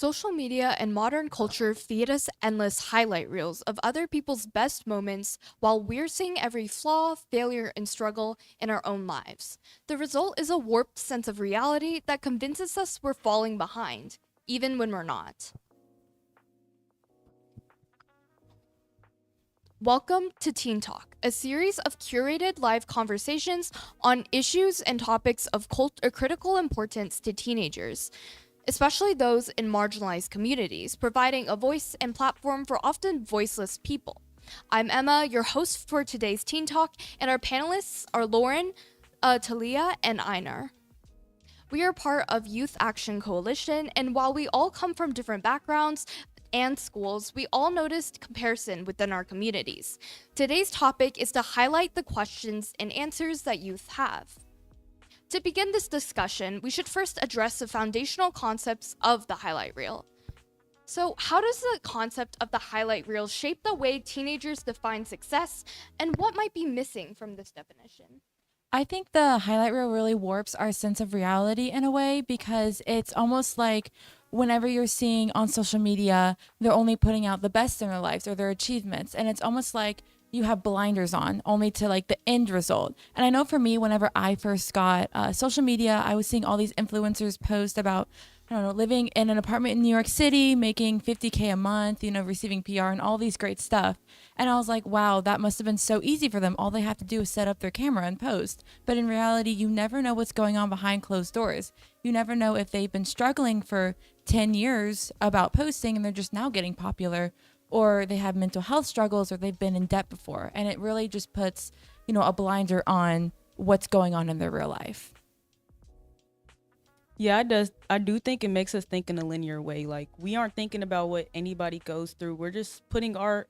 Social media and modern culture feed us endless highlight reels of other people's best moments while we're seeing every flaw, failure, and struggle in our own lives. The result is a warped sense of reality that convinces us we're falling behind, even when we're not. Welcome to Teen Talk, a series of curated live conversations on issues and topics of critical importance to teenagers, especially those in marginalized communities, providing a voice and platform for often voiceless people. I'm Emma, your host for today's Teen Talk, and our panelists are Lauren, Talia, and Einar. We are part of Youth Action Coalition, and while we all come from different backgrounds and schools, we all noticed comparison within our communities. Today's topic is to highlight the questions and answers that youth have. To begin this discussion, we should first address the foundational concepts of the highlight reel. So, how does the concept of the highlight reel shape the way teenagers define success, and what might be missing from this definition? I think the highlight reel really warps our sense of reality in a way because it's almost like whenever you're seeing on social media, they're only putting out the best in their lives or their achievements. And it's almost like you have blinders on only to like the end result. And I know for me, whenever I first got social media, I was seeing all these influencers post about, I don't know, living in an apartment in New York City, making 50K a month, receiving PR and all these great stuff. And I was like, wow, that must have been so easy for them. All they have to do is set up their camera and post. But in reality, you never know what's going on behind closed doors. You never know if they've been struggling for 10 years about posting and they're just now getting popular, or they have mental health struggles, or they've been in debt before. And it really just puts, a blinder on what's going on in their real life. Yeah, it does. I do think it makes us think in a linear way. Like we aren't thinking about what anybody goes through. We're just putting our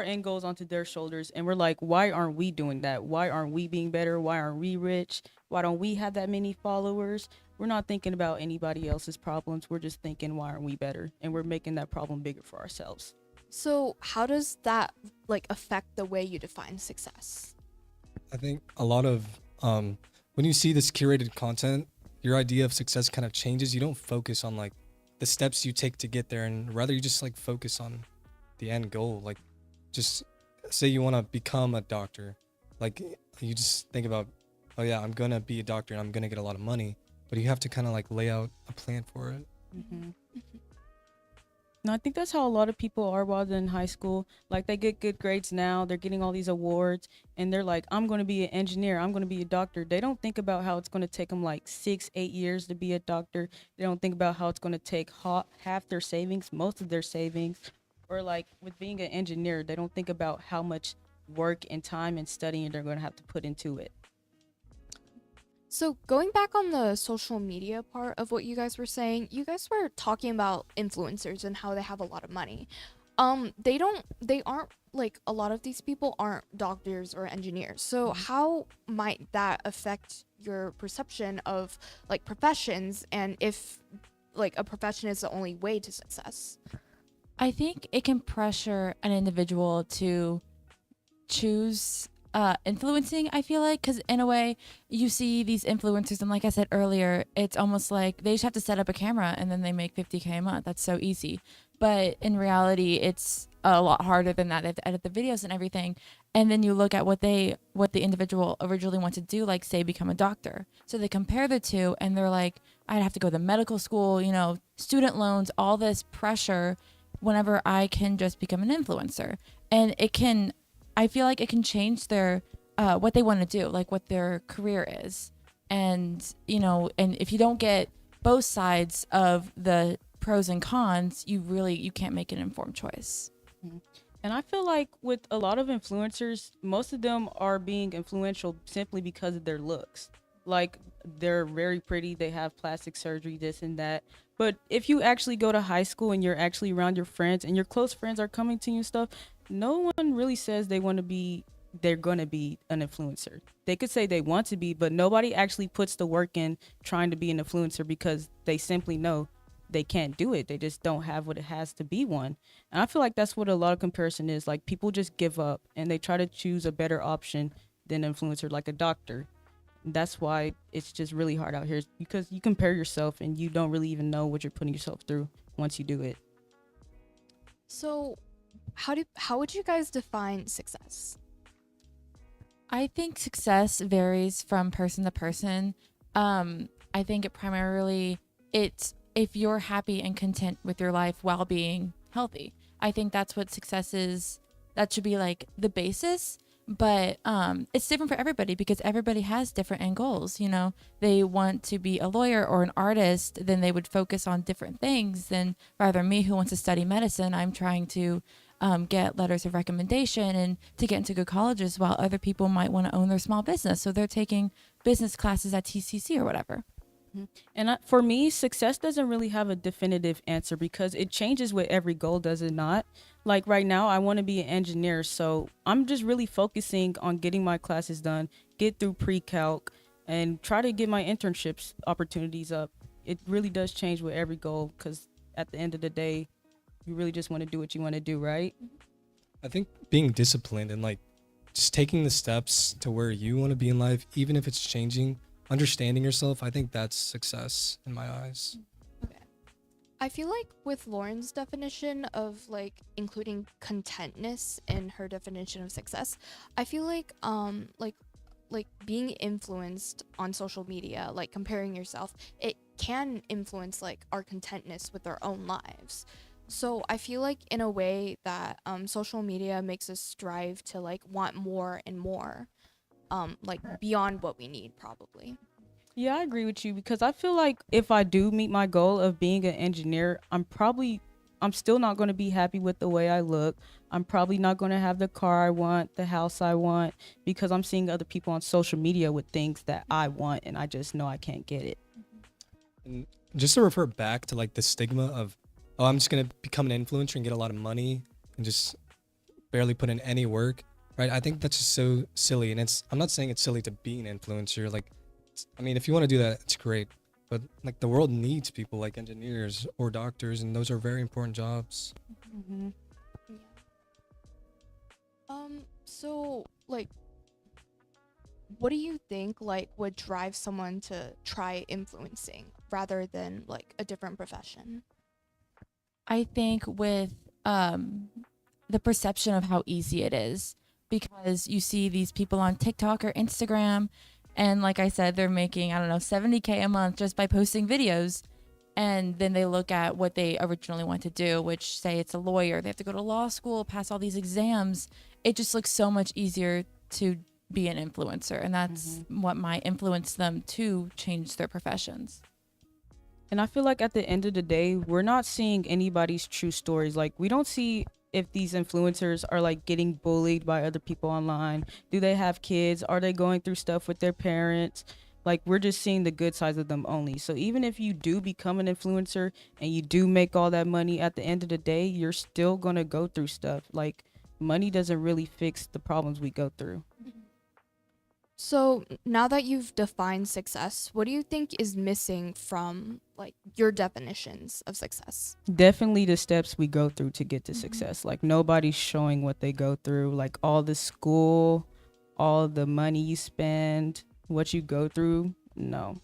end goals onto their shoulders, and we're like, why aren't we doing that? Why aren't we being better? Why aren't we rich? Why don't we have that many followers? We're not thinking about anybody else's problems. We're just thinking, why aren't we better? And we're making that problem bigger for ourselves. So, how does that affect the way you define success? I think a lot of when you see this curated content, your idea of success kind of changes. You don't focus on like the steps you take to get there, and rather you just like focus on the end goal. Like just say you want to become a doctor, like you just think about, oh yeah, I'm gonna be a doctor and I'm gonna get a lot of money, but you have to kind of like lay out a plan for it. Mm-hmm. No, I think that's how a lot of people are while they're in high school. Like they get good grades now, they're getting all these awards, and they're like, I'm going to be an engineer, I'm going to be a doctor. They don't think about how it's going to take them like 6-8 years to be a doctor. They don't think about how it's going to take half their savings, most of their savings. Or like with being an engineer, they don't think about how much work and time and studying they're going to have to put into it. So, going back on the social media part of what you guys were saying, you guys were talking about influencers and how they have a lot of money. They aren't like a lot of these people aren't doctors or engineers. So, how might that affect your perception of like professions, and if like a profession is the only way to success? I think it can pressure an individual to choose influencing, I feel like, because in a way you see these influencers, and like I said earlier, it's almost like they just have to set up a camera and then they make 50K a month. That's so easy. But in reality, it's a lot harder than that. They have to edit the videos and everything. And then you look at what the individual originally wanted to do, like say become a doctor. So they compare the two and they're like, I'd have to go to medical school, student loans, all this pressure, whenever I can just become an influencer. And I feel like it can change their what they want to do, like what their career is. And and if you don't get both sides of the pros and cons, you can't make an informed choice. Mm-hmm. And I feel like with a lot of influencers, most of them are being influential simply because of their looks. Like they're very pretty, they have plastic surgery, this and that. But if you actually go to high school and you're actually around your friends and your close friends are coming to you and stuff, no one really says they're going to be an influencer. They could say they want to be, but nobody actually puts the work in trying to be an influencer because they simply know they can't do it. They just don't have what it has to be one. And I feel like that's what a lot of comparison is. Like people just give up and they try to choose a better option than influencer, like a doctor. That's why it's just really hard out here, because you compare yourself and you don't really even know what you're putting yourself through once you do it. So, how would you guys define success? I think success varies from person to person. I think it primarily it's if you're happy and content with your life while being healthy. I think that's what success is. That should be like the basis. But it's different for everybody because everybody has different end goals. You know, they want to be a lawyer or an artist, then they would focus on different things than rather me who wants to study medicine. I'm trying to get letters of recommendation and to get into good colleges, while other people might want to own their small business. So they're taking business classes at TCC or whatever. And for me, success doesn't really have a definitive answer because it changes with every goal, does it not? Like right now, I want to be an engineer, so I'm just really focusing on getting my classes done, get through pre-calc, and try to get my internships opportunities up. It really does change with every goal because at the end of the day, you really just want to do what you want to do, right? I think being disciplined and like just taking the steps to where you want to be in life, even if it's changing, understanding yourself, I think that's success in my eyes. Okay. I feel like with Lauren's definition of like including contentness in her definition of success, I feel like being influenced on social media, like comparing yourself, it can influence like our contentness with our own lives. So I feel like in a way that social media makes us strive to like want more and more, like beyond what we need probably. Yeah, I agree with you because I feel like if I do meet my goal of being an engineer, I'm still not going to be happy with the way I look. I'm probably not going to have the car I want, the house I want, because I'm seeing other people on social media with things that I want and I just know I can't get it. And just to refer back to like the stigma of, oh, I'm just going to become an influencer and get a lot of money and just barely put in any work, right? I think that's just so silly. And I'm not saying it's silly to be an influencer. Like, I mean, if you want to do that, it's great. But like the world needs people like engineers or doctors, and those are very important jobs. Mm-hmm. Yeah. So like what do you think like would drive someone to try influencing rather than like a different profession? I think with the perception of how easy it is, because you see these people on TikTok or Instagram, and like I said, they're making, I don't know, 70K a month just by posting videos. And then they look at what they originally want to do, which say it's a lawyer. They have to go to law school, pass all these exams. It just looks so much easier to be an influencer. And that's what might influence them to change their professions. And I feel like at the end of the day, we're not seeing anybody's true stories. Like, we don't see if these influencers are like getting bullied by other people online. Do they have kids? Are they going through stuff with their parents? Like, we're just seeing the good sides of them only. So even if you do become an influencer and you do make all that money, at the end of the day, you're still going to go through stuff. Like, money doesn't really fix the problems we go through. So now that you've defined success, what do you think is missing from like your definitions of success? Definitely the steps we go through to get to success. Like, nobody's showing what they go through. Like, all the school, all the money you spend, what you go through. No.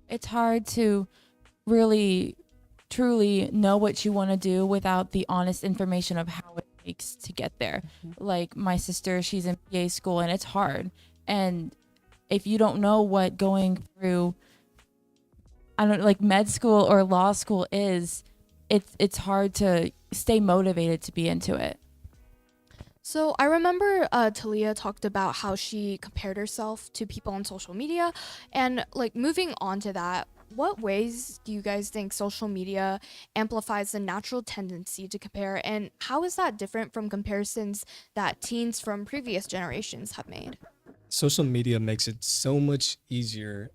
It's hard to really, truly know what you want to do without the honest information of how it takes to get there. Like my sister, she's in PA school and it's hard. And if you don't know what going through, I don't like med school or law school is, it's hard to stay motivated to be into it. So I remember Talia talked about how she compared herself to people on social media, and like moving on to that, what ways do you guys think social media amplifies the natural tendency to compare, and how is that different from comparisons that teens from previous generations have made? Social media makes it so much easier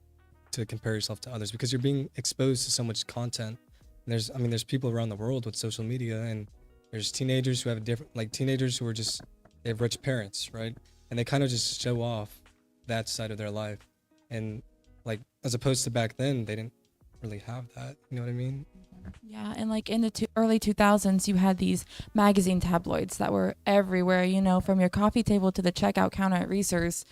to compare yourself to others because you're being exposed to so much content. There's people around the world with social media, and there's teenagers who have teenagers who are just, they have rich parents, right? And they kind of just show off that side of their life. And like, as opposed to back then, they didn't really have that. You know what I mean? Yeah, and like in the early 2000s, you had these magazine tabloids that were everywhere, you know, from your coffee table to the checkout counter at Reese's.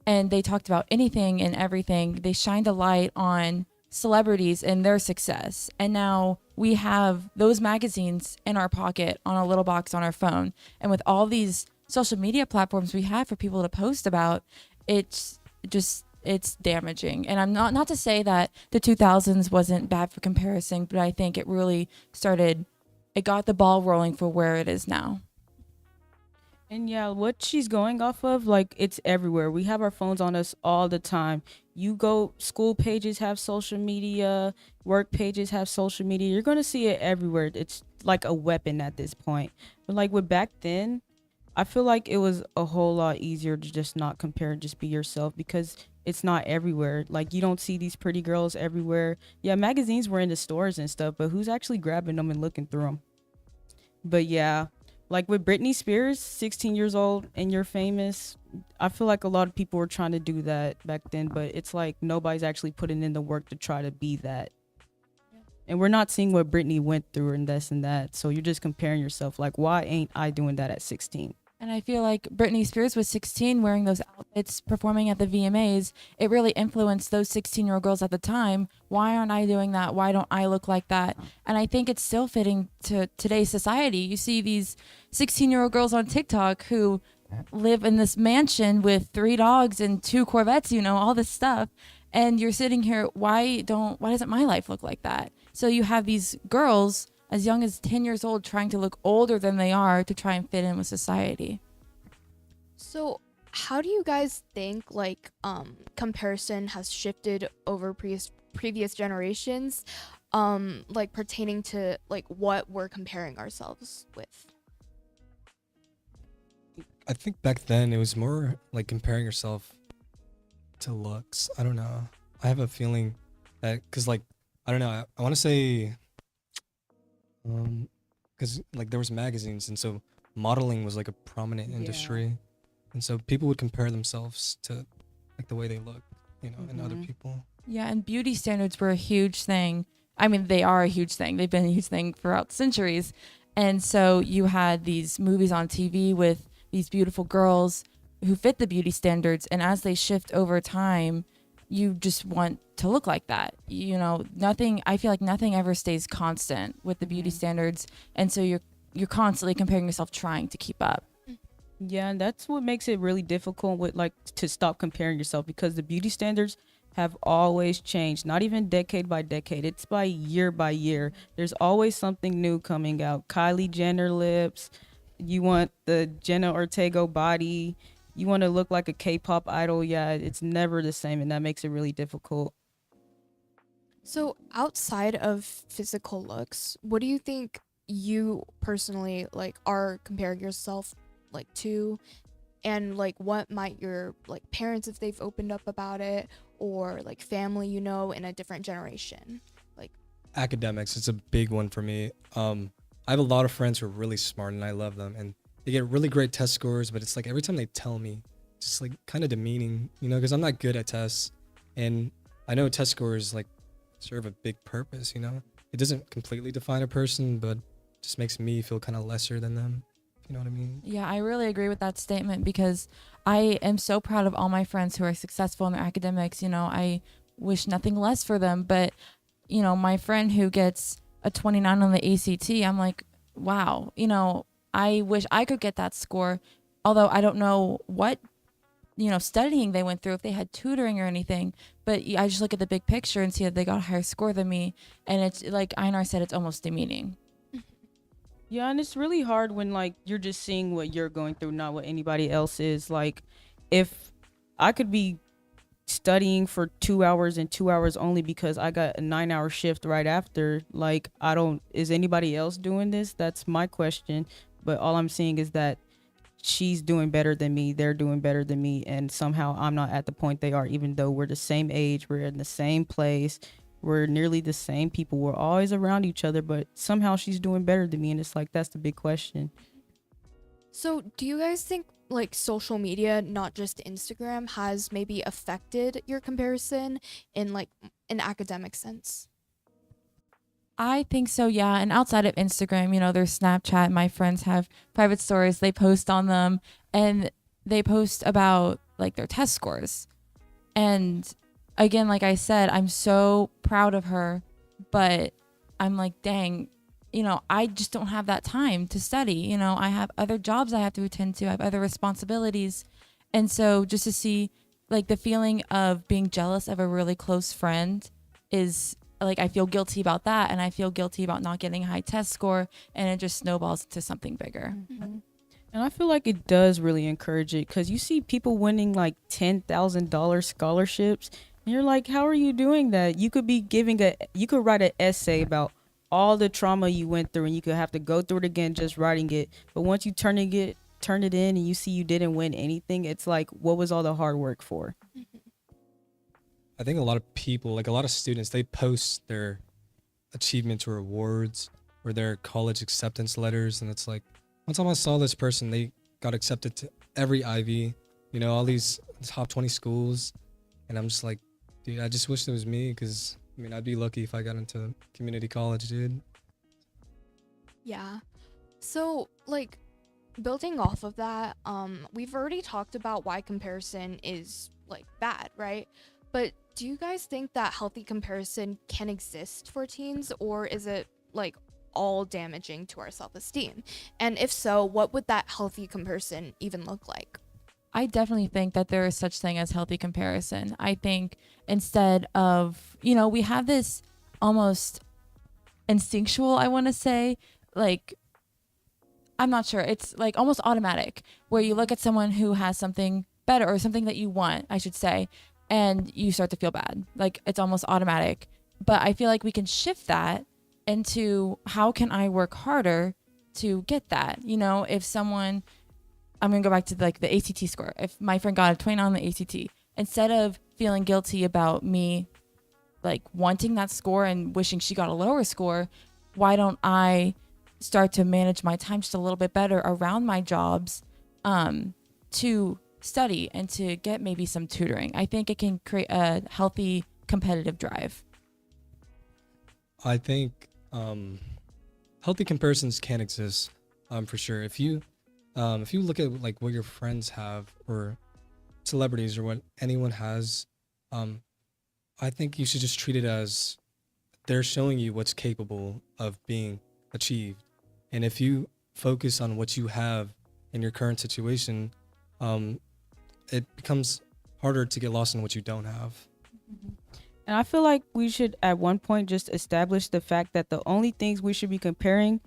And they talked about anything and everything. They shined a light on celebrities and their success. And now we have those magazines in our pocket on a little box on our phone. And with all these social media platforms we have for people to post about, it's just it's damaging. And I'm not to say that the 2000s wasn't bad for comparison, but I think it got the ball rolling for where it is now. And yeah, what she's going off of, like, it's everywhere. We have our phones on us all the time. You go, school pages have social media, work pages have social media. You're going to see it everywhere. It's like a weapon at this point. But like with back then, I feel like it was a whole lot easier to just not compare and just be yourself because it's not everywhere. Like, you don't see these pretty girls everywhere. Yeah, magazines were in the stores and stuff, but who's actually grabbing them and looking through them? But yeah, like with Britney Spears, 16 years old and you're famous, I feel like a lot of people were trying to do that back then, but it's like nobody's actually putting in the work to try to be that. And we're not seeing what Britney went through and this and that. So you're just comparing yourself. Like, why ain't I doing that at 16? And I feel like Britney Spears was 16 wearing those outfits, performing at the VMAs. It really influenced those 16-year-old girls at the time. Why aren't I doing that? Why don't I look like that? And I think it's still fitting to today's society. You see these 16-year-old girls on TikTok who live in this mansion with 3 dogs and 2 Corvettes, all this stuff. And you're sitting here, why doesn't my life look like that? So you have these girls as young as 10 years old trying to look older than they are to try and fit in with society. So, how do you guys think comparison has shifted over previous generations, like pertaining to like what we're comparing ourselves with? I think back then it was more like comparing yourself to looks. I don't know. I have a feeling that because like I don't know. I want to say because like there was magazines and so modeling was like a prominent industry, and so people would compare themselves to like the way they look, and other people. Yeah, and beauty standards were a huge thing. I mean, they are a huge thing. They've been a huge thing throughout centuries. And so you had these movies on TV with these beautiful girls who fit the beauty standards, and as they shift over time, you just want to look like that. I feel like nothing ever stays constant with the beauty standards, and so you're constantly comparing yourself, trying to keep up. Yeah, and that's what makes it really difficult with like to stop comparing yourself because the beauty standards have always changed, not even decade by decade. It's by year. There's always something new coming out. Kylie Jenner lips, you want the Jenna Ortega body, you want to look like a K-pop idol. Yeah, it's never the same, and that makes it really difficult. So, outside of physical looks, what do you think you personally like are comparing yourself like to, and like what might your like parents, if they've opened up about it, or like family in a different generation? Like Academics, it's a big one for me. I have a lot of friends who are really smart and I love them, and they get really great test scores, but it's like every time they tell me, it's just like kind of demeaning, because I'm not good at tests, and I know test scores like serve a big purpose. It doesn't completely define a person, but just makes me feel kind of lesser than them. You know what I mean? Yeah, I really agree with that statement because I am so proud of all my friends who are successful in their academics. I wish nothing less for them. But, my friend who gets a 29 on the ACT, I'm like, wow, I wish I could get that score. Although I don't know what, studying they went through, if they had tutoring or anything. But I just look at the big picture and see that they got a higher score than me. And it's like Einar said, it's almost demeaning. Yeah, and it's really hard when like you're just seeing what you're going through, not what anybody else is. Like, if I could be studying for 2 hours and 2 hours only because I got a 9-hour shift right after, like, is anybody else doing this? That's my question. But all I'm seeing is that she's doing better than me, they're doing better than me, and somehow I'm not at the point they are, even though we're the same age, we're in the same place, we're nearly the same people, we're always around each other, but somehow she's doing better than me, and it's like that's the big question. So, do you guys think like social media, not just Instagram, has maybe affected your comparison in like an academic sense? I think so, yeah. And outside of Instagram, there's Snapchat. My friends have private stories. They post on them, and they post about like their test scores. And again, like I said, I'm so proud of her, but I'm like, dang, I just don't have that time to study. I have other jobs I have to attend to, I have other responsibilities. And so just to see like the feeling of being jealous of a really close friend is like, I feel guilty about that. And I feel guilty about not getting a high test score. And it just snowballs to something bigger. Mhm. And I feel like it does really encourage it because you see people winning like $10,000 scholarships. And you're like, how are you doing that? You could be you could write an essay about all the trauma you went through and you could have to go through it again just writing it. But once you turn it in and you see you didn't win anything, it's like, what was all the hard work for? I think a lot of people, like a lot of students, they post their achievements or awards or their college acceptance letters, and it's like, one time I saw this person, they got accepted to every Ivy, all these top 20 schools, and I'm just like, dude, I just wish it was me, because I'd be lucky if I got into community college, dude. Yeah. So, like, building off of that, we've already talked about why comparison is like bad, right? But do you guys think that healthy comparison can exist for teens, or is it like all damaging to our self-esteem? And if so, what would that healthy comparison even look like? I definitely think that there is such thing as healthy comparison. I think instead of, we have this almost instinctual, I want to say, like, I'm not sure. It's like almost automatic where you look at someone who has something better or something that you want, I should say, and you start to feel bad. Like it's almost automatic. But I feel like we can shift that into how can I work harder to get that? If someone, I'm going to go back to like the ACT score. If my friend got a 29 on the ACT, instead of feeling guilty about me like wanting that score and wishing she got a lower score, why don't I start to manage my time just a little bit better around my jobs to study and to get maybe some tutoring? I think it can create a healthy competitive drive. I think healthy comparisons can exist, for sure. If you look at like what your friends have or celebrities or what anyone has, I think you should just treat it as they're showing you what's capable of being achieved. And if you focus on what you have in your current situation, it becomes harder to get lost in what you don't have. And I feel like we should at one point just establish the fact that the only things we should be comparing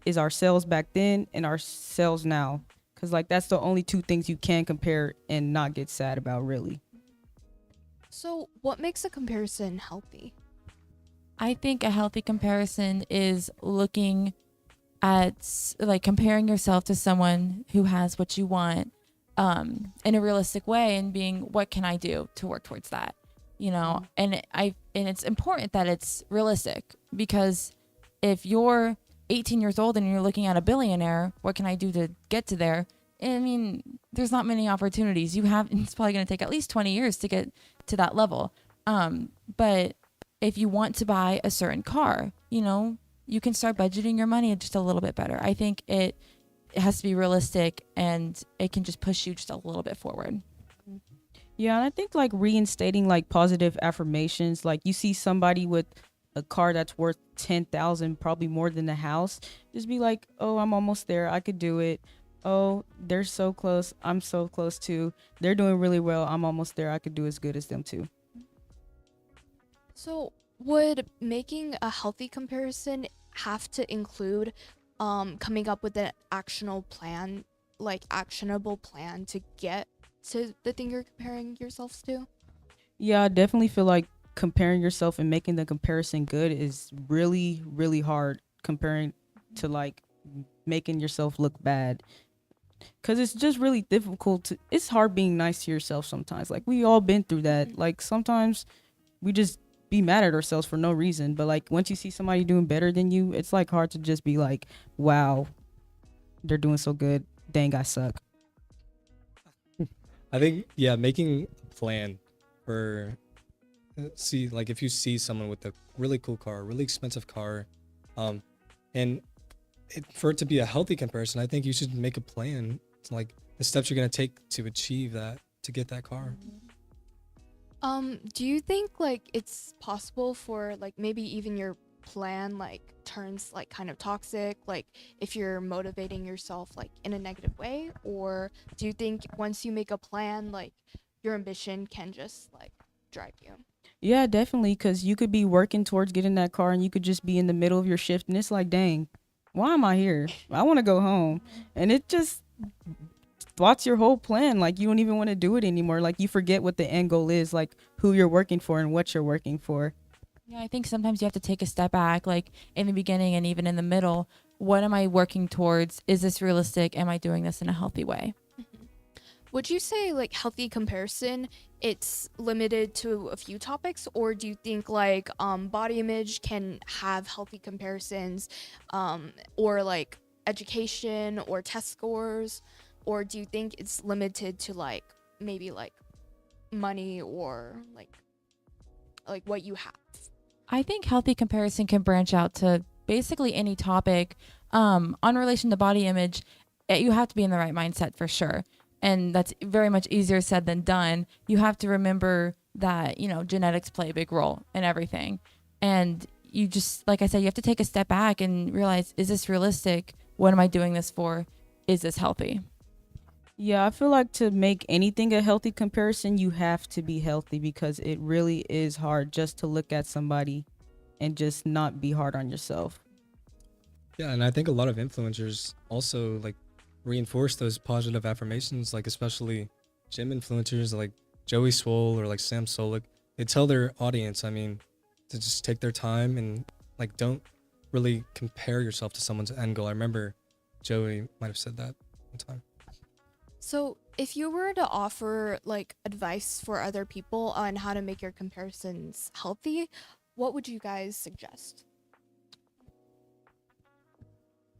is ourselves back then and ourselves now. Because like that's the only two things you can compare and not get sad about, really. So, what makes a comparison healthy? I think a healthy comparison is looking at like comparing yourself to someone who has what you want in a realistic way and being, what can I do to work towards that? And it's important that it's realistic, because if you're 18 years old and you're looking at a billionaire, what can I do to get to there? There's not many opportunities. It's probably going to take at least 20 years to get to that level. But if you want to buy a certain car, you can start budgeting your money just a little bit better. I think it has to be realistic, and it can just push you just a little bit forward. Yeah, and I think like reinstating like positive affirmations, like you see somebody with a car that's worth 10,000, probably more than the house, just be like, oh, I'm almost there, I could do it. Oh, they're so close, I'm so close too. They're doing really well, I'm almost there, I could do as good as them too. So, would making a healthy comparison have to include coming up with an actionable plan to get to the thing you're comparing yourselves to? Yeah, I definitely feel like comparing yourself and making the comparison good is really, really hard comparing to like making yourself look bad. Cause it's just really difficult it's hard being nice to yourself sometimes. Like we all been through that. Like sometimes we just be mad at ourselves for no reason. But like once you see somebody doing better than you, it's like hard to just be like, wow, they're doing so good. Dang, I suck. I think, yeah, making a plan for like if you see someone with a really cool car, really expensive car, and for it to be a healthy comparison, I think you should make a plan to like the steps you're going to take to achieve that, to get that car. Do you think like it's possible for like maybe even your plan like turns like kind of toxic, like if you're motivating yourself like in a negative way? Or do you think once you make a plan, like your ambition can just like drive you? Yeah, definitely. Because you could be working towards getting that car and you could just be in the middle of your shift and it's like, dang, why am I here? I want to go home. And it just thwarts your whole plan. Like, you don't even want to do it anymore. Like, you forget what the end goal is, like who you're working for and what you're working for. Yeah, I think sometimes you have to take a step back, like in the beginning and even in the middle. What am I working towards? Is this realistic? Am I doing this in a healthy way? Mhm. Would you say like healthy comparison it's limited to a few topics, or do you think like body image can have healthy comparisons, or like education or test scores, or do you think it's limited to like maybe like money or like what you have? I think healthy comparison can branch out to basically any topic. On relation to body image, you have to be in the right mindset for sure. And that's very much easier said than done. You have to remember that, genetics play a big role in everything. And you just, like I said, you have to take a step back and realize, is this realistic? What am I doing this for? Is this healthy? Yeah, I feel like to make anything a healthy comparison, you have to be healthy because it really is hard just to look at somebody and just not be hard on yourself. Yeah, and I think a lot of influencers also like reinforce those positive affirmations, like especially gym influencers like Joey Swole or like Sam Solik. They tell their audience, I mean, to just take their time and like don't really compare yourself to someone's end goal. I remember Joey might have said that one time. So, if you were to offer like advice for other people on how to make your comparisons healthy, what would you guys suggest?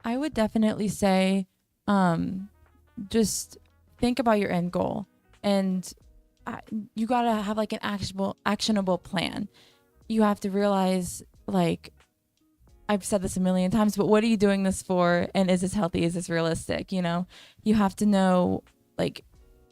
I would definitely say, um, just think about your end goal, and uh, you gotta have like an actionable plan. You have to realize, like, I've said this a million times, but what are you doing this for? And is this healthy? Is this realistic? You have to know, like,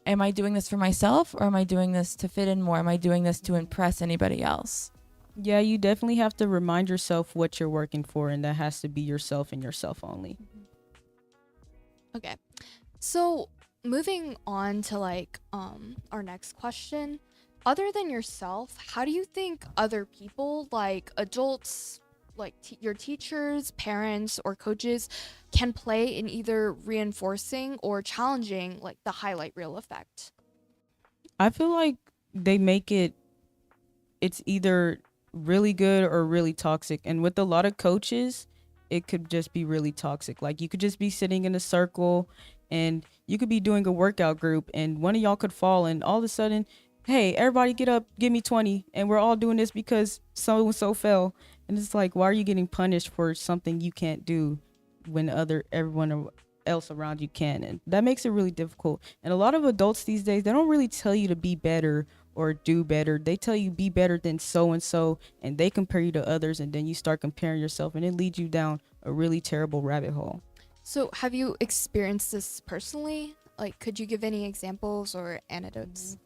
am I doing this for myself, or am I doing this to fit in more? Am I doing this to impress anybody else? Yeah, you definitely have to remind yourself what you're working for, and that has to be yourself and yourself only. Okay. So, moving on to like our next question, other than yourself, how do you think other people like adults, like your teachers, parents, or coaches can play in either reinforcing or challenging like the highlight reel effect? I feel like they make it's either really good or really toxic. And with a lot of coaches, it could just be really toxic. Like, you could just be sitting in a circle and you could be doing a workout group and one of y'all could fall and all of a sudden, hey, everybody get up, give me 20. And we're all doing this because so and so fell. And it's like, why are you getting punished for something you can't do when everyone else around you can? And that makes it really difficult. And a lot of adults these days, they don't really tell you to be better or do better. They tell you be better than so and so, and they compare you to others, and then you start comparing yourself, and it leads you down a really terrible rabbit hole. So, have you experienced this personally? Like, could you give any examples or anecdotes?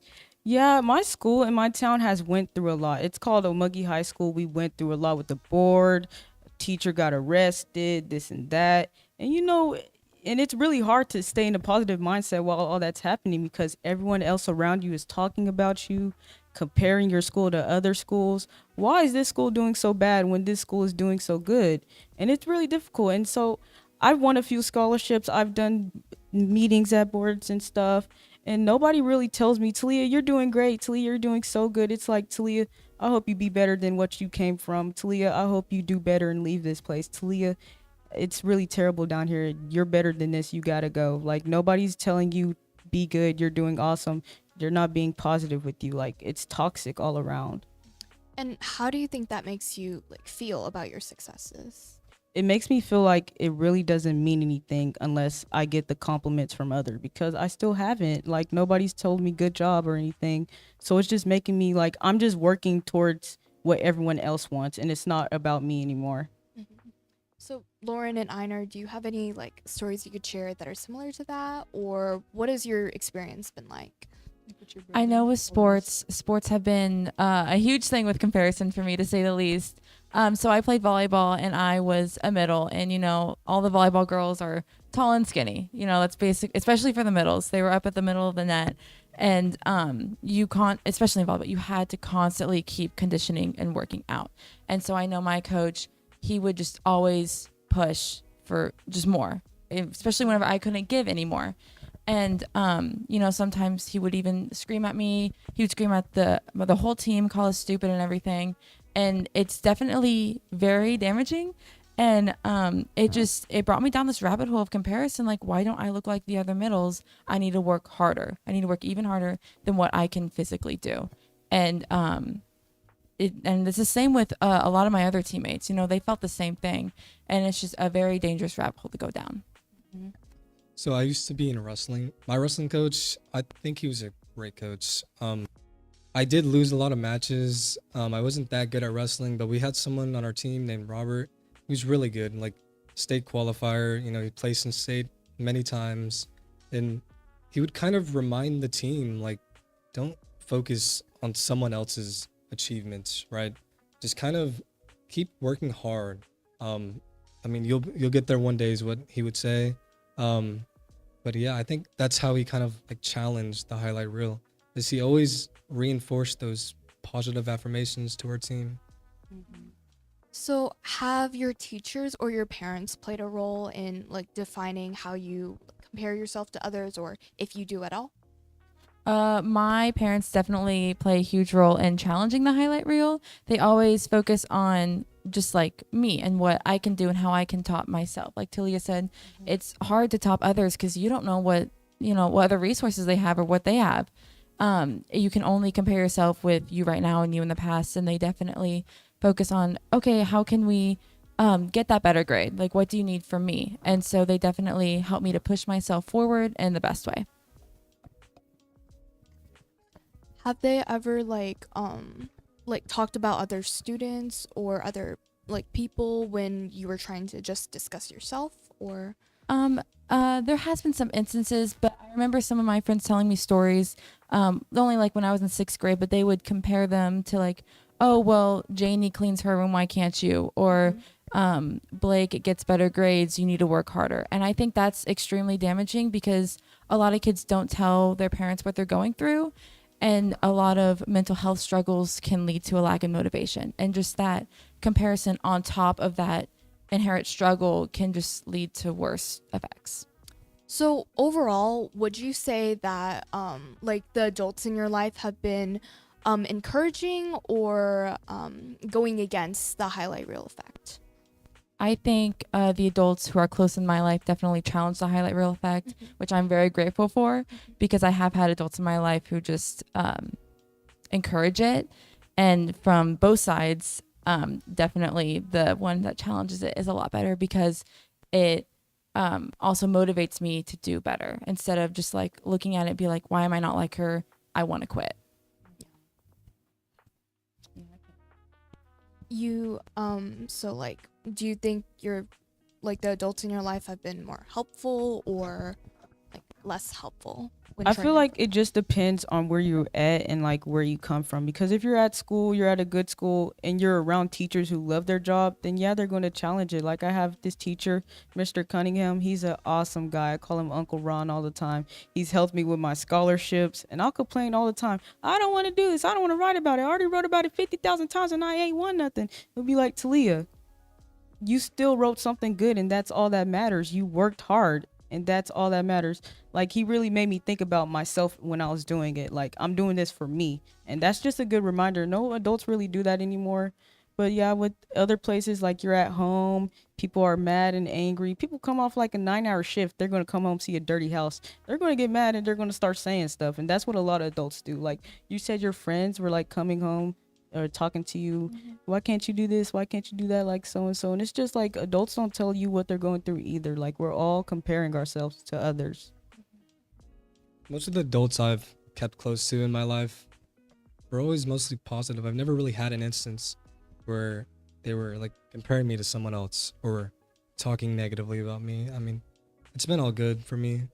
Yeah, my school in my town has went through a lot. It's called Omuggy High School. We went through a lot with the board. A teacher got arrested, this and that. And and it's really hard to stay in a positive mindset while all that's happening because everyone else around you is talking about you, comparing your school to other schools. Why is this school doing so bad when this school is doing so good? And it's really difficult. And so I've won a few scholarships. I've done meetings at boards and stuff. And nobody really tells me, Talia, you're doing great. Talia, you're doing so good. It's like, Talia, I hope you be better than what you came from. Talia, I hope you do better and leave this place. Talia, it's really terrible down here. You're better than this. You gotta go. Like, nobody's telling you be good. You're doing awesome. They're not being positive with you. Like, it's toxic all around. And how do you think that makes you like feel about your successes? It makes me feel like it really doesn't mean anything unless I get the compliments from others because I still haven't. Like, nobody's told me good job or anything. So it's just making me like I'm just working towards what everyone else wants and it's not about me anymore. Mhm. So, Lauren and Einar, do you have any like stories you could share that are similar to that, or what has your experience been like? I know with sports have been a huge thing with comparison for me, to say the least. So I played volleyball and I was a middle, and all the volleyball girls are tall and skinny. That's basic, especially for the middles. They were up at the middle of the net, and you can't, especially in volleyball, you had to constantly keep conditioning and working out. And so I know my coach, he would just always push for just more, especially whenever I couldn't give anymore. And sometimes he would even scream at me. He would scream at the whole team, call us stupid and everything. And it's definitely very damaging. And it brought me down this rabbit hole of comparison. Like, why don't I look like the other middles? I need to work harder. I need to work even harder than what I can physically do. And it's the same with a lot of my other teammates. They felt the same thing. And it's just a very dangerous rabbit hole to go down. Mm-hmm. So I used to be in wrestling. My wrestling coach, I think he was a great coach. I did lose a lot of matches. I wasn't that good at wrestling, but we had someone on our team named Robert. He was really good, like state qualifier. He placed in state many times, and he would kind of remind the team, like, don't focus on someone else's achievements, right? Just kind of keep working hard. You'll get there one day, is what he would say. But yeah, I think that's how he kind of like challenged the highlight reel, is he always reinforced those positive affirmations to our team. Mm-hmm. So have your teachers or your parents played a role in like defining how you compare yourself to others, or if you do at all? My parents definitely play a huge role in challenging the highlight reel. They always focus on just like me and what I can do and how I can top myself. Like Talia said, it's hard to top others because you don't know what other resources they have or what they have. You can only compare yourself with you right now and you in the past, and they definitely focus on, okay, how can we get that better grade? Like, what do you need from me? And so they definitely help me to push myself forward in the best way. Have they ever talked about other students or other like people when you were trying to just discuss yourself, or? There has been some instances, but I remember some of my friends telling me stories, only like when I was in 6th grade, but they would compare them to like, oh, well, Janie cleans her room, why can't you? Or Blake gets better grades, you need to work harder. And I think that's extremely damaging because a lot of kids don't tell their parents what they're going through. And a lot of mental health struggles can lead to a lack of motivation. And just that comparison on top of that inherent struggle can just lead to worse effects. So overall, would you say that the adults in your life have been encouraging or going against the highlight reel effect? I think the adults who are close in my life definitely challenge the highlight reel effect, which I'm very grateful for, because I have had adults in my life who just encourage it. And from both sides, definitely the one that challenges it is a lot better, because it also motivates me to do better instead of just like looking at it and be like, why am I not like her? I want to quit. You do you think the adults in your life have been more helpful or like less helpful? I feel like it just depends on where you're at and like where you come from, because if you're at school, you're at a good school and you're around teachers who love their job, then yeah, they're going to challenge it. Like I have this teacher, Mr. Cunningham. He's an awesome guy. I call him Uncle Ron all the time. He's helped me with my scholarships, and I'll complain all the time. I don't want to do this. I don't want to write about it. I already wrote about it 50,000 times and I ain't won nothing. It'll be like, Talia, you still wrote something good, and that's all that matters. You worked hard, and that's all that matters. Like, he really made me think about myself when I was doing it. Like, I'm doing this for me, and that's just a good reminder. No adults really do that anymore. But yeah, with other places, like you're at home, people are mad and angry. People come off like a 9-hour shift. They're going to come home, see a dirty house. They're going to get mad, and they're going to start saying stuff. And that's what a lot of adults do. Like you said, your friends were like coming home or talking to you, why can't you do this, why can't you do that, like so and so. And it's just like adults don't tell you what they're going through either. Like, we're all comparing ourselves to others. Most of the adults I've kept close to in my life were always mostly positive. I've never really had an instance where they were like comparing me to someone else or talking negatively about me. I mean, it's been all good for me.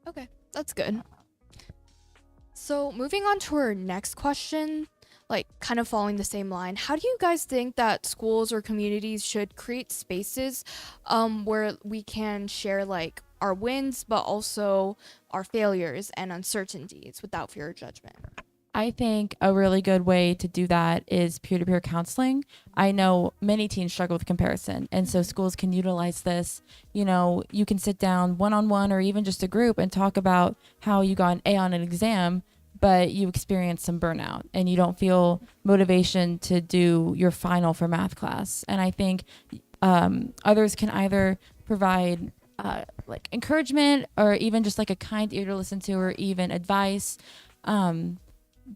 Okay, that's good. So, moving on to our next question, like kind of following the same line, how do you guys think that schools or communities should create spaces where we can share like our wins, but also our failures and uncertainties without fear of judgment? I think a really good way to do that is peer-to-peer counseling. I know many teens struggle with comparison, and so schools can utilize this. You know, you can sit down one-on-one or even just a group and talk about how you got an A on an exam, but you experienced some burnout and you don't feel motivation to do your final for math class. And I think others can either provide like encouragement or even just like a kind ear to listen to, or even advice.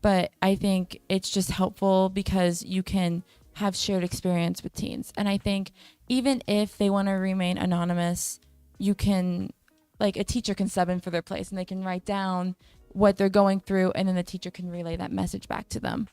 But I think it's just helpful because you can have shared experience with teens. And I think even if they want to remain anonymous, you can, like, a teacher can sub in for their place and they can write down what they're going through, and then the teacher can relay that message back to them.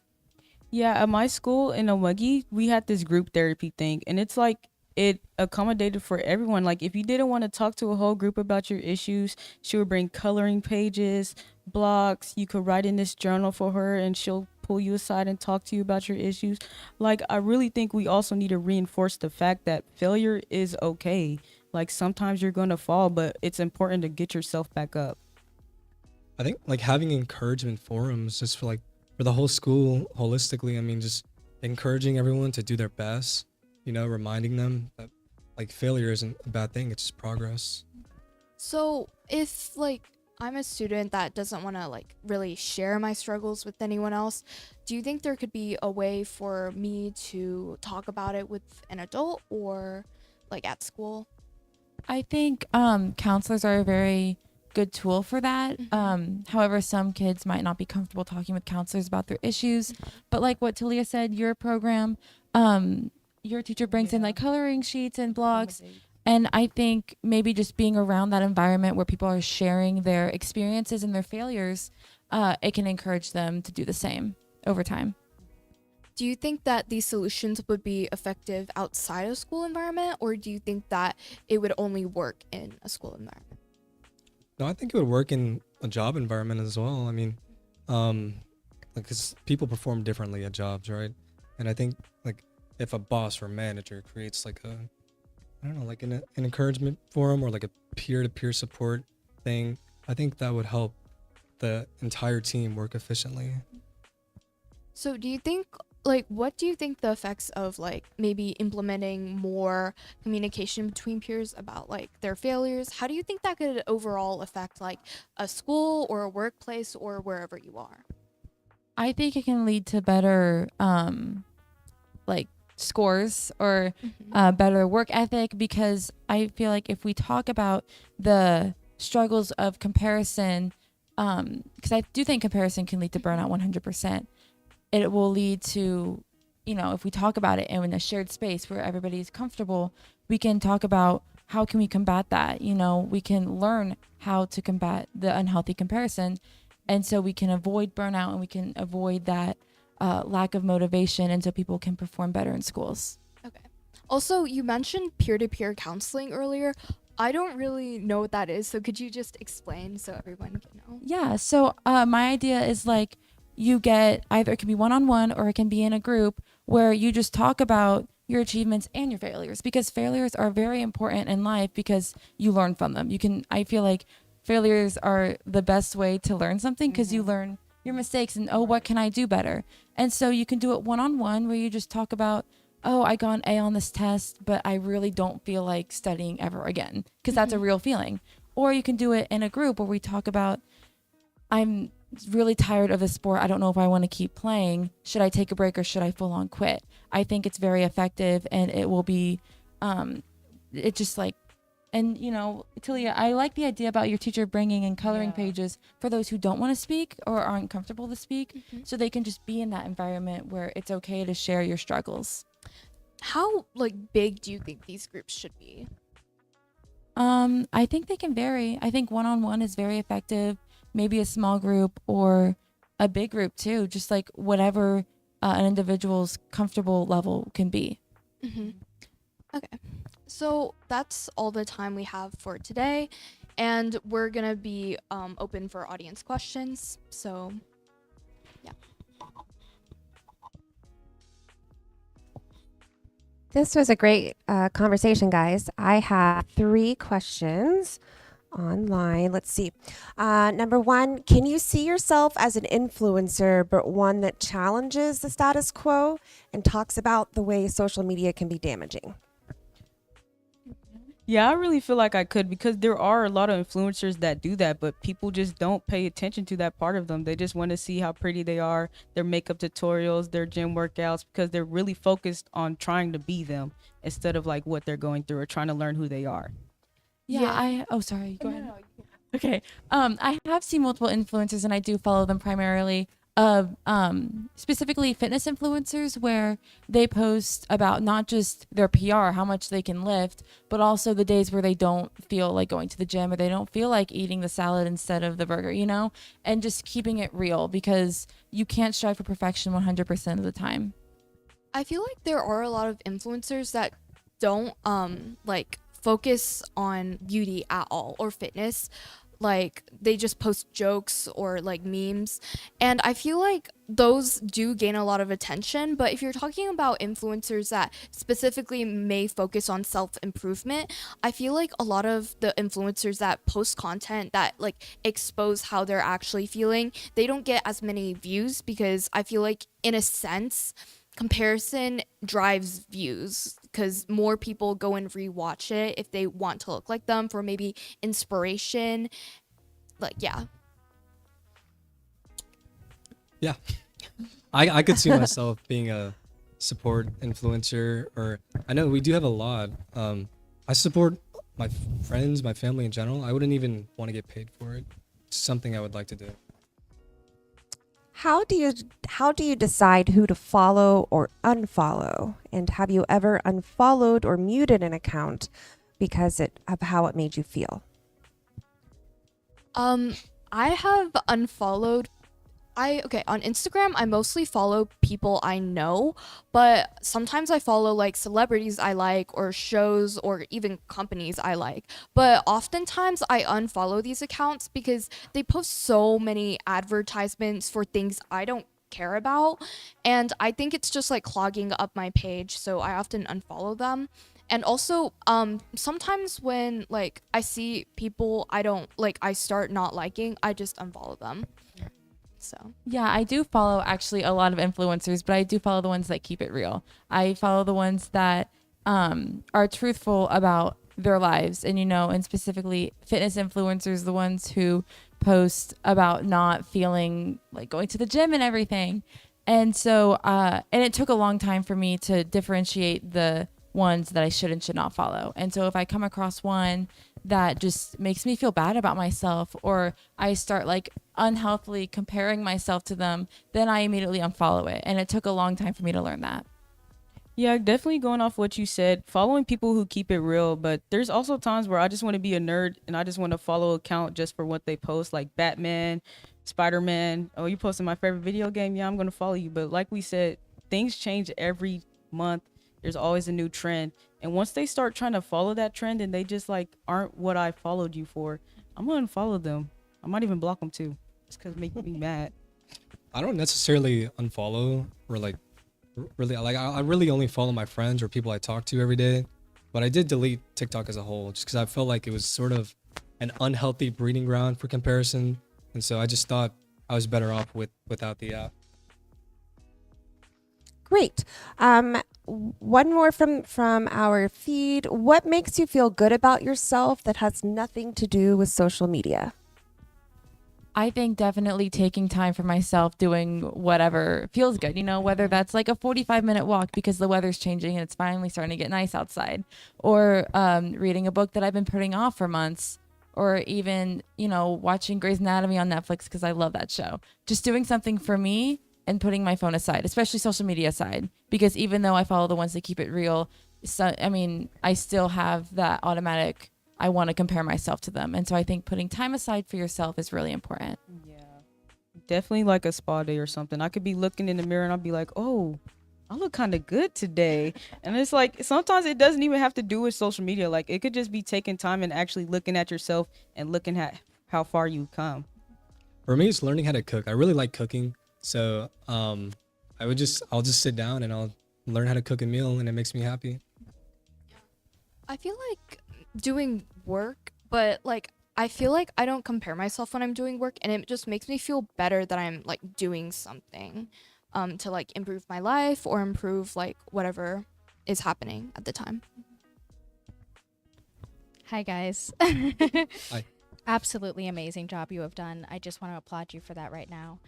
Yeah, at my school in Omagi, we had this group therapy thing, and it's like it accommodated for everyone. Like, if you didn't want to talk to a whole group about your issues, she would bring coloring pages, blocks. You could write in this journal for her, and she'll pull you aside and talk to you about your issues. Like, I really think we also need to reinforce the fact that failure is okay. Like, sometimes you're going to fall, but it's important to get yourself back up. I think like having encouragement forums just for the whole school holistically. I mean, just encouraging everyone to do their best, reminding them that like failure isn't a bad thing, it's just progress. So, if like I'm a student that doesn't want to like really share my struggles with anyone else, do you think there could be a way for me to talk about it with an adult or like at school? I think counselors are a very good tool for that. However, some kids might not be comfortable talking with counselors about their issues. But like what Talia said, your program, your teacher brings in like coloring sheets and blocks. And I think maybe just being around that environment where people are sharing their experiences and their failures, it can encourage them to do the same over time. Do you think that these solutions would be effective outside of school environment, or do you think that it would only work in a school environment? No, I think it would work in a job environment as well. I mean, like 'cause people perform differently at jobs, right? And I think like if a boss or manager creates like I don't know, like an encouragement forum or like a peer-to-peer support thing, I think that would help the entire team work efficiently. So do you think what do you think the effects of like maybe implementing more communication between peers about like their failures, how do you think that could overall affect like a school or a workplace or wherever you are? I think it can lead to better like scores or better work ethic, because I feel like if we talk about the struggles of comparison, because I do think comparison can lead to burnout 100%. It will lead to, if we talk about it in a shared space where everybody is comfortable, we can talk about how can we combat that. We can learn how to combat the unhealthy comparison. And so we can avoid burnout and we can avoid that lack of motivation, and so people can perform better in schools. Okay. Also, you mentioned peer-to-peer counseling earlier. I don't really know what that is, so could you just explain so everyone can know? Yeah, so my idea is like you get either it can be one-on-one or it can be in a group where you just talk about your achievements and your failures, because failures are very important in life because you learn from them. I feel like failures are the best way to learn something, because you learn your mistakes and, what can I do better? And so you can do it one-on-one where you just talk about, I got an A on this test, but I really don't feel like studying ever again, because that's a real feeling. Or you can do it in a group where we talk about, I'm really tired of the sport. I don't know if I want to keep playing. Should I take a break or should I full on quit? I think it's very effective, and it will be, it just like, and Talia, I like the idea about your teacher bringing in coloring pages for those who don't want to speak or aren't comfortable to speak, so they can just be in that environment where it's okay to share your struggles. How big do you think these groups should be? I think they can vary. I think one-on-one is very effective. Maybe a small group or a big group too, just like whatever an individual's comfortable level can be. Okay. So that's all the time we have for today. And we're going to be open for audience questions. So, yeah. This was a great conversation, guys. I have 3 questions online. Let's see. Number 1, can you see yourself as an influencer, but one that challenges the status quo and talks about the way social media can be damaging? Yeah, I really feel like I could, because there are a lot of influencers that do that, but people just don't pay attention to that part of them. They just want to see how pretty they are, their makeup tutorials, their gym workouts, because they're really focused on trying to be them instead of like what they're going through or trying to learn who they are. Yeah. Sorry. Go ahead. Okay. I have seen multiple influencers, and I do follow them primarily of specifically fitness influencers, where they post about not just their PR, how much they can lift, but also the days where they don't feel like going to the gym, or they don't feel like eating the salad instead of the burger, and just keeping it real, because you can't strive for perfection 100% of the time. I feel like there are a lot of influencers that don't like focus on beauty at all or fitness. Like they just post jokes or like memes, and I feel like those do gain a lot of attention. But if you're talking about influencers that specifically may focus on self-improvement, I feel like a lot of the influencers that post content that like expose how they're actually feeling, they don't get as many views, because I feel like in a sense comparison drives views, because more people go and rewatch it if they want to look like them for maybe inspiration. Like, yeah. I could see myself being a support influencer, or I know we do have a lot. I support my friends, my family in general. I wouldn't even want to get paid for it. It's something I would like to do. How do you decide who to follow or unfollow? And have you ever unfollowed or muted an account because of how it made you feel? I have unfollowed. On Instagram, I mostly follow people I know, but sometimes I follow like celebrities I like, or shows, or even companies I like. But oftentimes I unfollow these accounts because they post so many advertisements for things I don't care about, and I think it's just like clogging up my page, so I often unfollow them. And also, sometimes when like I see people I don't like, I start not liking, I just unfollow them. So Yeah, I do follow actually a lot of influencers, but I do follow the ones that keep it real. I follow the ones that are truthful about their lives, and specifically fitness influencers, the ones who post about not feeling like going to the gym and everything. And so, and it took a long time for me to differentiate the ones that I should and should not follow. And so if I come across one that just makes me feel bad about myself, or I start like unhealthily comparing myself to them, then I immediately unfollow it. And it took a long time for me to learn that. Yeah, definitely going off what you said, following people who keep it real. But there's also times where I just want to be a nerd and I just want to follow an account just for what they post, like Batman, Spider-Man. Oh, you posted my favorite video game? Yeah, I'm going to follow you. But like we said, things change every month. There's always a new trend. And once they start trying to follow that trend and they just like aren't what I followed you for, I'm going to unfollow them. I might even block them too, just because it makes me mad. I don't necessarily unfollow, or like really like I really only follow my friends or people I talk to every day. But I did delete TikTok as a whole, just because I felt like it was sort of an unhealthy breeding ground for comparison, and so I just thought I was better off without the app. Great. One more from our feed. What makes you feel good about yourself that has nothing to do with social media? I think definitely taking time for myself, doing whatever feels good, whether that's like a 45-minute walk because the weather's changing and it's finally starting to get nice outside, or reading a book that I've been putting off for months, or even, watching Grey's Anatomy on Netflix because I love that show. Just doing something for me and putting my phone aside, especially social media aside, because even though I follow the ones that keep it real, I still have that automatic, I want to compare myself to them. And so I think putting time aside for yourself is really important. Yeah, definitely like a spa day or something. I could be looking in the mirror and I'll be like, oh, I look kind of good today. And it's like sometimes it doesn't even have to do with social media. Like it could just be taking time and actually looking at yourself and looking at how far you've come. For me, it's learning how to cook. I really like cooking, so I'll just sit down and I'll learn how to cook a meal, and it makes me happy. I feel like doing work, but like I feel like I don't compare myself when I'm doing work, and it just makes me feel better that I'm like doing something to like improve my life or improve like whatever is happening at the time. Hi, guys. Hi. Absolutely amazing job you have done. I just want to applaud you for that right now.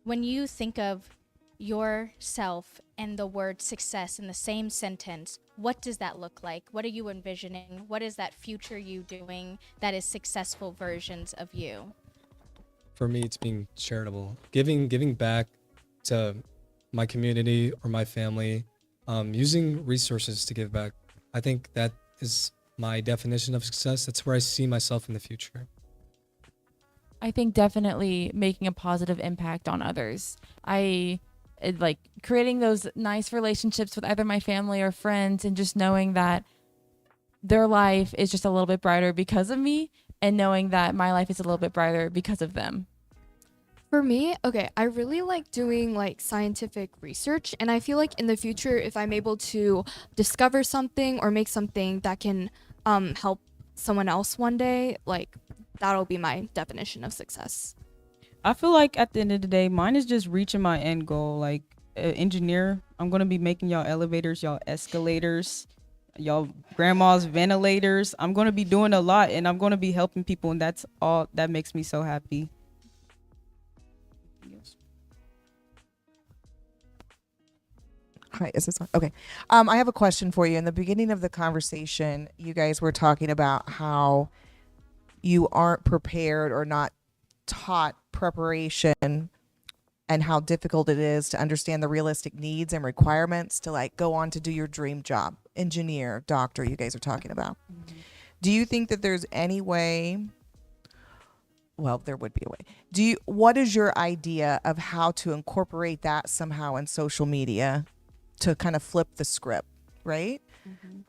When you think of yourself and the word success in the same sentence, what does that look like? What are you envisioning? What is that future you doing that is successful versions of you? For me, it's being charitable, giving back to my community or my family, using resources to give back. I think that is my definition of success. That's where I see myself in the future. I think definitely making a positive impact on others. Like creating those nice relationships with either my family or friends, and just knowing that their life is just a little bit brighter because of me, and knowing that my life is a little bit brighter because of them. For me, okay, I really like doing like scientific research, and I feel like in the future, if I'm able to discover something or make something that can help someone else one day, like that'll be my definition of success. I feel like at the end of the day, mine is just reaching my end goal. Like an engineer, I'm gonna be making y'all elevators, y'all escalators, y'all grandma's ventilators. I'm gonna be doing a lot, and I'm gonna be helping people, and that's all that makes me so happy. Hi, is this on? Okay. I have a question for you. In the beginning of the conversation, you guys were talking about how you aren't prepared or not taught preparation, and how difficult it is to understand the realistic needs and requirements to like go on to do your dream job, engineer, doctor, you guys are talking about. Do you think that there's any way, well, there would be a way. What is your idea of how to incorporate that somehow in social media to kind of flip the script, right?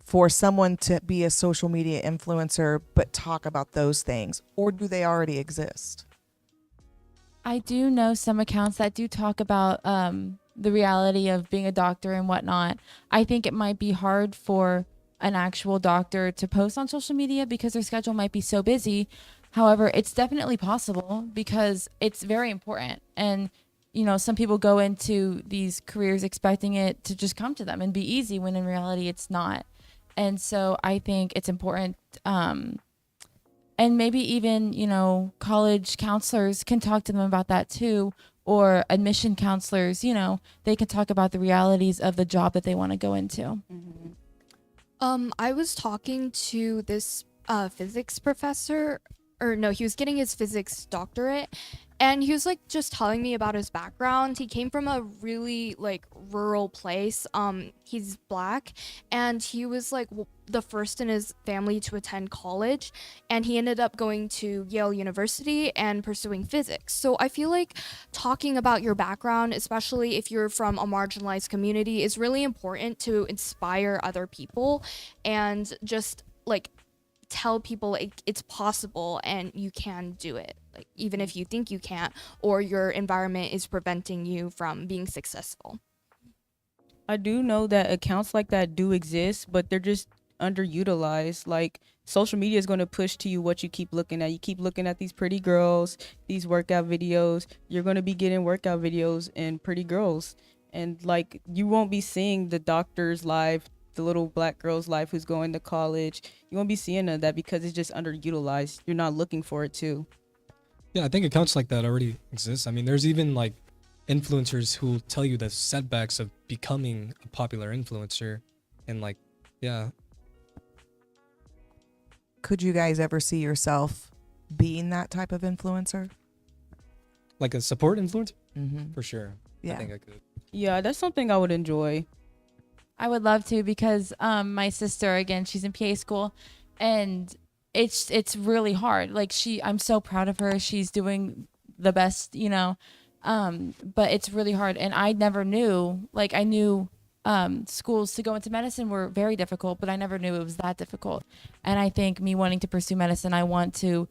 For someone to be a social media influencer but talk about those things, or do they already exist? I do know some accounts that do talk about the reality of being a doctor and whatnot. I think it might be hard for an actual doctor to post on social media because their schedule might be so busy. However, it's definitely possible because it's very important. And, you know, some people go into these careers expecting it to just come to them and be easy, when in reality it's not. And so I think it's important. And maybe even, you know, college counselors can talk to them about that too, or admission counselors, you know, they can talk about the realities of the job that they want to go into. I was talking to this physics professor, or no, he was getting his physics doctorate, and he was like just telling me about his background. He came from a really like rural place. He's black, and he was like the first in his family to attend college, and he ended up going to Yale University and pursuing physics. So I feel like talking about your background, especially if you're from a marginalized community, is really important to inspire other people, and just like tell people like it's possible and you can do it, like even if you think you can't or your environment is preventing you from being successful. I do know that accounts like that do exist, but they're just underutilized. Like social media is going to push to you what you keep looking at. You keep looking at these pretty girls, these workout videos. You're going to be getting workout videos and pretty girls. And like you won't be seeing the doctor's life, the little black girl's life who's going to college. You won't be seeing none of that because it's just underutilized. You're not looking for it too. Yeah, I think accounts like that already exist. I mean, there's even like influencers who tell you the setbacks of becoming a popular influencer, and like, yeah. Could you guys ever see yourself being that type of influencer? Like a support influencer? Mm-hmm. For sure. Yeah. I think I could. Yeah, that's something I would enjoy. I would love to because my sister, again, she's in PA school, and it's really hard. Like I'm so proud of her. She's doing the best, you know. But it's really hard. And I never knew, like, I knew schools to go into medicine were very difficult, but I never knew it was that difficult. And I think me wanting to pursue medicine, I want to,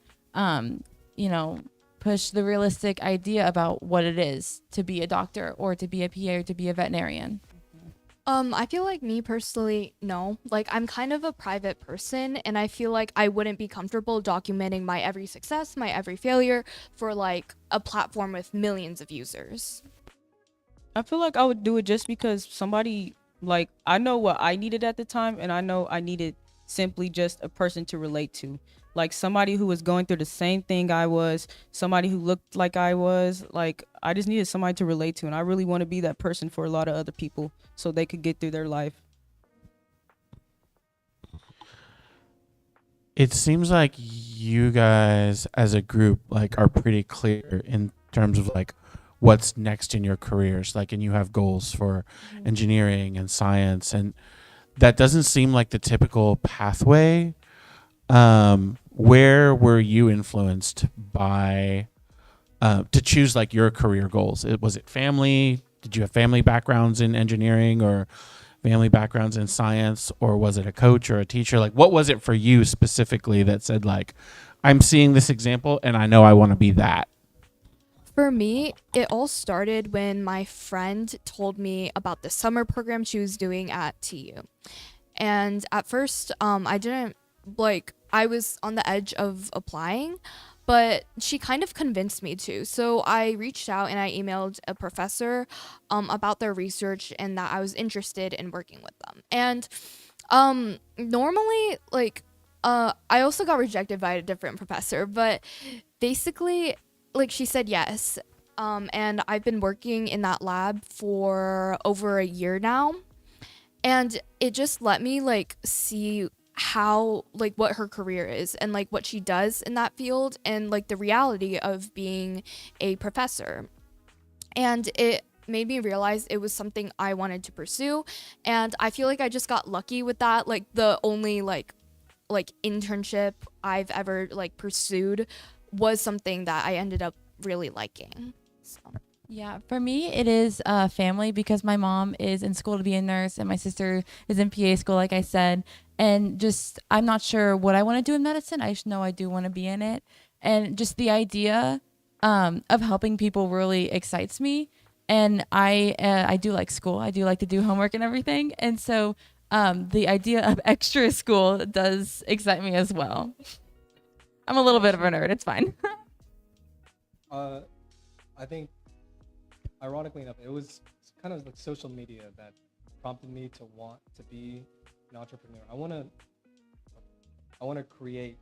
you know, push the realistic idea about what it is to be a doctor or to be a PA or to be a veterinarian. I feel like me personally, no. Like, I'm kind of a private person, and I feel like I wouldn't be comfortable documenting my every success, my every failure for like a platform with millions of users. I feel like I would do it just because somebody, like, I know what I needed at the time, and I know I needed simply just a person to relate to. Like somebody who was going through the same thing I was, somebody who looked like I was. Like, I just needed somebody to relate to, and I really want to be that person for a lot of other people so they could get through their life. It seems like you guys as a group like are pretty clear in terms of like what's next in your careers, like, and you have goals for engineering and science, and that doesn't seem like the typical pathway. Where were you influenced by to choose like your career goals? Was it family? Did you have family backgrounds in engineering or family backgrounds in science, or was it a coach or a teacher? Like, what was it for you specifically that said like, I'm seeing this example and I know I want to be that? For me, it all started when my friend told me about the summer program she was doing at TU. And at first, I didn't, like, I was on the edge of applying, but she kind of convinced me to. So I reached out and I emailed a professor about their research and that I was interested in working with them. And normally, like, I also got rejected by a different professor, but basically, like, she said yes. And I've been working in that lab for over a year now. And it just let me like see how, like, what her career is and like what she does in that field and like the reality of being a professor. And it made me realize it was something I wanted to pursue. And I feel like I just got lucky with that. Like, the only like internship I've ever like pursued was something that I ended up really liking. So. Yeah, for me, it is family, because my mom is in school to be a nurse and my sister is in PA school, like I said. And just, I'm not sure what I want to do in medicine. I just know I do want to be in it. And just the idea of helping people really excites me. And I do like school. I do like to do homework and everything. And so the idea of extra school does excite me as well. I'm a little bit of a nerd. It's fine. I think, ironically enough, it was kind of like social media that prompted me to want to be an entrepreneur. I want to create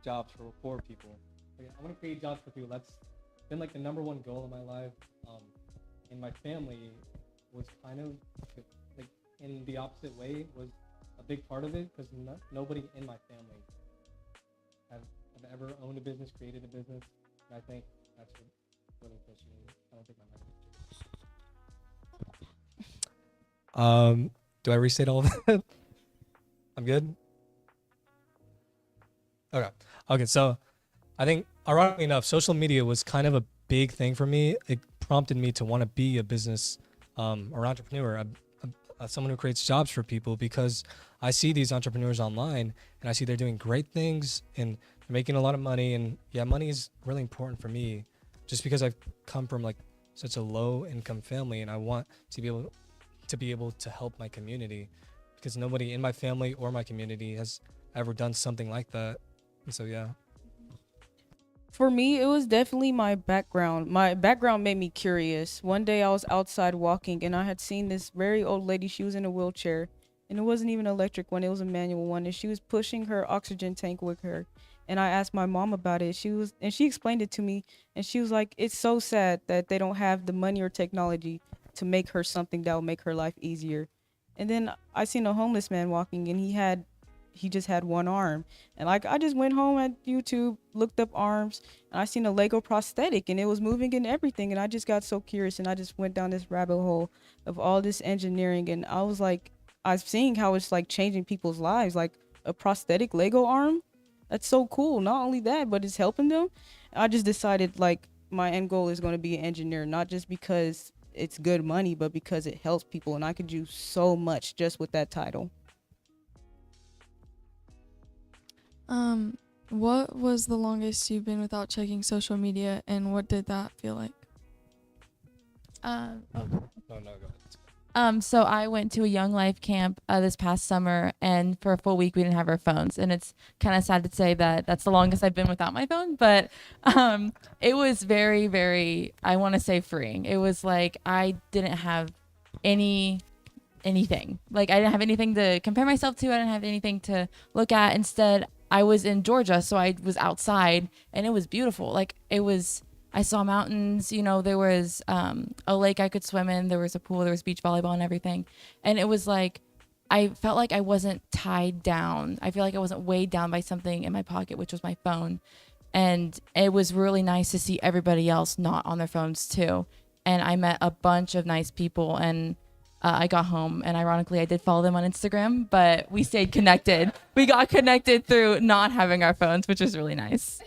jobs for people. Like, I want to create jobs for people. That's been like the number one goal in my life. And my family was kind of like in the opposite way, was a big part of it, because nobody in my family have ever owned a business, created a business, and I think that's what really pushed me. I don't think my mom. Do I restate all of that? I'm good. Okay. So I think, ironically enough, social media was kind of a big thing for me. It prompted me to want to be a business or entrepreneur, someone who creates jobs for people, because I see these entrepreneurs online and I see they're doing great things and they're making a lot of money. And yeah, money is really important for me, just because I've come from like such a low income family, and I want to be able to help my community, because nobody in my family or my community has ever done something like that. And so yeah. For me, it was definitely my background. My background made me curious. One day I was outside walking and I had seen this very old lady. She was in a wheelchair, and it wasn't even an electric one, it was a manual one, and she was pushing her oxygen tank with her. And I asked my mom about it. She explained it to me, and she was like, it's so sad that they don't have the money or technology to make her something that will make her life easier. And then I seen a homeless man walking, and he just had one arm. And like, I just went home at YouTube, looked up arms, and I seen a Lego prosthetic, and it was moving and everything. And I just got so curious, and I just went down this rabbit hole of all this engineering. And I was like, I was seeing how it's like changing people's lives, like a prosthetic Lego arm. That's so cool. Not only that, but it's helping them. I just decided, like, my end goal is going to be an engineer, not just because it's good money, but because it helps people, and I could do so much just with that title. What was the longest you've been without checking social media, and what did that feel like? No, go ahead. So I went to a Young Life camp this past summer, and for a full week we didn't have our phones, and it's kind of sad to say that that's the longest I've been without my phone, but it was very, very, I want to say, freeing. It was like I didn't have anything. Like I didn't have anything to compare myself to. I didn't have anything to look at. Instead, I was in Georgia, so I was outside, and it was beautiful. Like I saw mountains, there was a lake I could swim in, there was a pool, there was beach volleyball and everything. And it was like, I felt like I wasn't tied down. I feel like I wasn't weighed down by something in my pocket, which was my phone. And it was really nice to see everybody else not on their phones too. And I met a bunch of nice people, and I got home, and ironically I did follow them on Instagram, but we stayed connected. We got connected through not having our phones, which was really nice.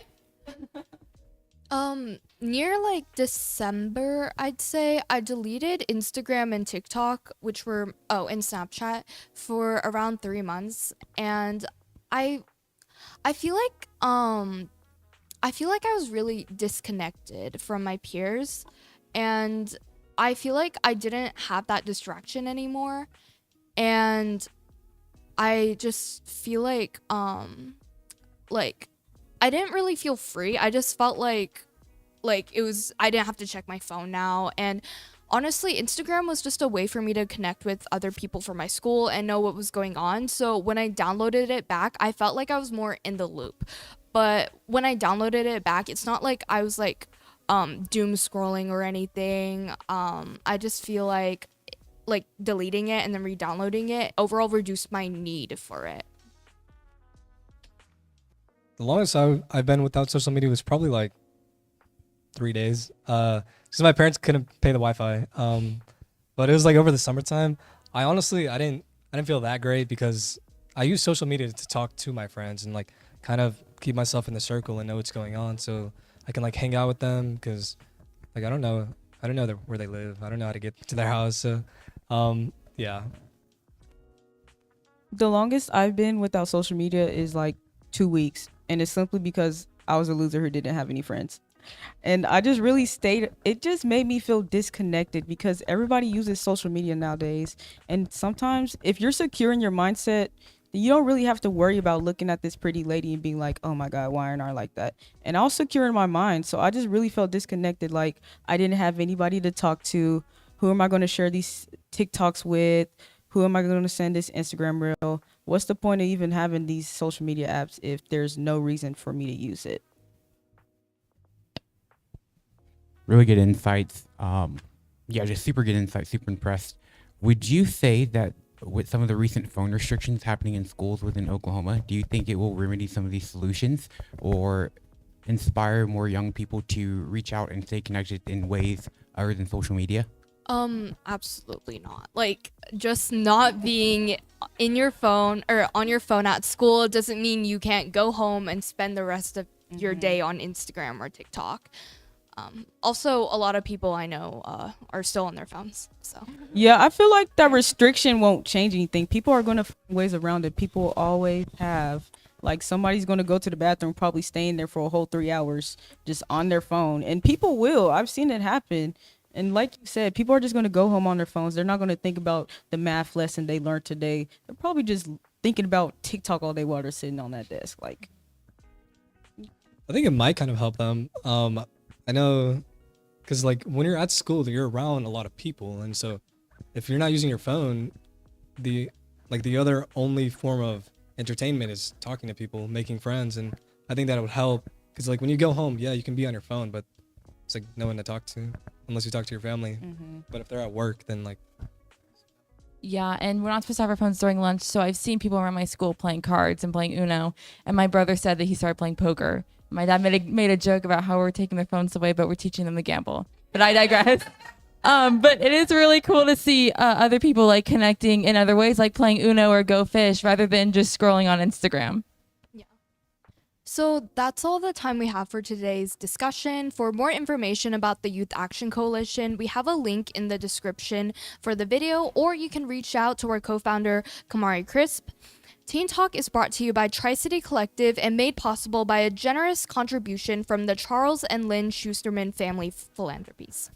Near like December, I'd say, I deleted Instagram and TikTok, which were and Snapchat for around 3 months, and I feel like I was really disconnected from my peers, and I feel like I didn't have that distraction anymore, and I just feel like I didn't really feel free. I just felt like it was, I didn't have to check my phone now. And honestly, Instagram was just a way for me to connect with other people from my school and know what was going on. So when I downloaded it back, I felt like I was more in the loop. But when I downloaded it back, it's not like I was like doom scrolling or anything. I just feel like deleting it and then re-downloading it overall reduced my need for it. The longest I've been without social media was probably like 3 days. Because my parents couldn't pay the Wi-Fi. But it was like over the summertime. I didn't feel that great because I use social media to talk to my friends and like kind of keep myself in the circle and know what's going on, so I can like hang out with them, because like I don't know where they live. I don't know how to get to their house. So yeah. The longest I've been without social media is like 2 weeks, and it's simply because I was a loser who didn't have any friends. And I just really it just made me feel disconnected, because everybody uses social media nowadays, and sometimes if you're secure in your mindset, you don't really have to worry about looking at this pretty lady and being like, oh my god, why aren't I like that? And I was secure in my mind, so I just really felt disconnected. Like I didn't have anybody to talk to. Who am I going to share these TikToks with? Who am I going to send this Instagram reel? What's the point of even having these social media apps if there's no reason for me to use it? Really good insights. Yeah, just super good insight. Super impressed. Would you say that with some of the recent phone restrictions happening in schools within Oklahoma, do you think it will remedy some of these solutions or inspire more young people to reach out and stay connected in ways other than social media? Absolutely not. Like, just not being in your phone or on your phone at school doesn't mean you can't go home and spend the rest of your day on Instagram or TikTok. Also, a lot of people I know are still on their phones. So yeah, I feel like that restriction won't change anything. People are going to find ways around it. People always have. Like somebody's going to go to the bathroom, probably staying there for a whole 3 hours just on their phone. And people will. I've seen it happen. And like you said, people are just going to go home on their phones. They're not going to think about the math lesson they learned today. They're probably just thinking about TikTok all day while they're sitting on that desk. Like, I think it might kind of help them. I know, because like when you're at school, you're around a lot of people, and so if you're not using your phone, the other only form of entertainment is talking to people, making friends, and I think that would help. Because like when you go home, yeah, you can be on your phone, but it's like no one to talk to unless you talk to your family. But if they're at work, then like. Yeah, and we're not supposed to have our phones during lunch, so I've seen people around my school playing cards and playing Uno, and my brother said that he started playing poker. My dad made a joke about how we're taking their phones away, but we're teaching them to gamble. But I digress. But it is really cool to see other people like connecting in other ways, like playing Uno or Go Fish, rather than just scrolling on Instagram. yeah. So that's all the time we have for today's discussion. For more information about the Youth Action Coalition, we have a link in the description for the video, or you can reach out to our co-founder, Kamari Crisp. Teen Talk is brought to you by Tri-City Collective and made possible by a generous contribution from the Charles and Lynn Schusterman Family Philanthropies.